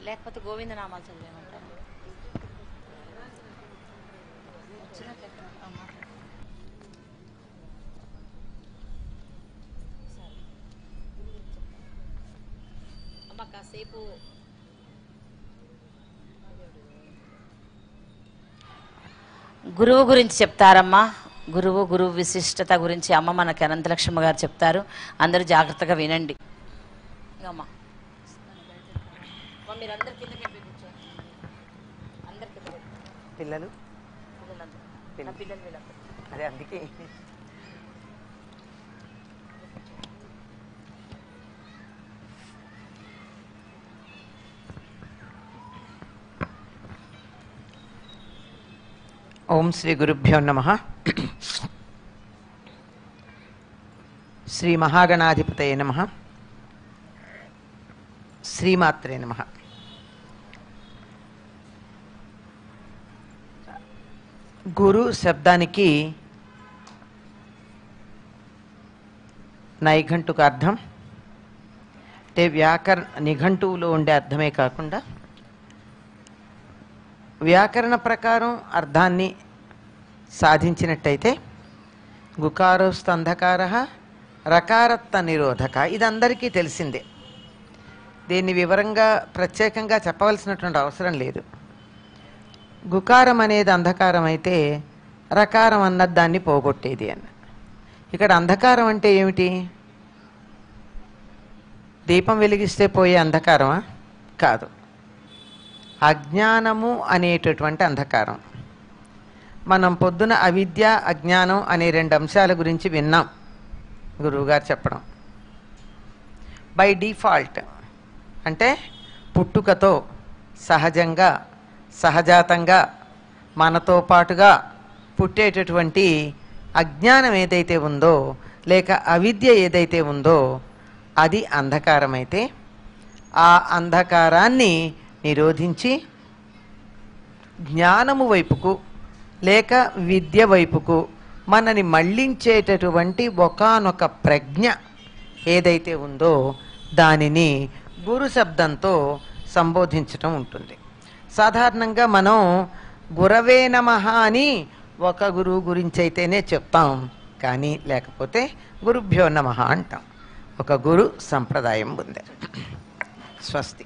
లేకపోతే గోవిందనామాలు చదివేమంటారు అమ్మ కాసేపు గురువు గురించి చెప్తారమ్మా గురువు విశిష్టత గురించి అమ్మ మనకి అనంతలక్ష్మ గారు చెప్తారు అందరూ జాగ్రత్తగా వినండి అమ్మా పిల్లలు అదే అందుకే ఓం శ్రీ గురుభ్యో నమః. శ్రీ మహాగణాధిపతయే నమః. శ్రీమాత్రే నమః. గురు శబ్దానికి నైఘంటుక అర్థం అంటే నిఘంటువులో ఉండే అర్థమే కాకుండా వ్యాకరణ ప్రకారం అర్థాన్ని సాధించినట్టయితే గుకారోస్తంధకార రకారత్త నిరోధక ఇది అందరికీ తెలిసిందే. దీన్ని వివరంగా ప్రత్యేకంగా చెప్పవలసినటువంటి అవసరం లేదు. గుకారం అనేది అంధకారం అయితే రకారం అన్నది దాన్ని పోగొట్టేది అన్న. ఇక్కడ అంధకారం అంటే ఏమిటి? దీపం వెలిగిస్తే పోయే అంధకారమా? కాదు. అజ్ఞానము అనేటటువంటి అంధకారం. మనం పొద్దున అవిద్య అజ్ఞానం అనే 2 అంశాల గురించి విన్నాం గురువుగారు చెప్పడం. బై డిఫాల్ట్ అంటే పుట్టుకతో సహజంగా సహజాతంగా మనతో పాటుగా పుట్టేటటువంటి అజ్ఞానం ఏదైతే ఉందో లేక అవిద్య ఏదైతే ఉందో అది అంధకారమైతే ఆ అంధకారాన్ని నిరోధించి జ్ఞానము వైపుకు లేక విద్య వైపుకు మనని మళ్ళించేటటువంటి ఒకానొక ప్రజ్ఞ ఏదైతే ఉందో దానిని గురు శబ్దంతో సంబోధించటం ఉంటుంది. సాధారణంగా మనం గురవే నమః అని ఒక గురువు గురించి అయితేనే చెప్తాం, కానీ లేకపోతే గురుభ్యో నమః అంటాం. ఒక గురు సంప్రదాయం ఉంది. స్వస్తి.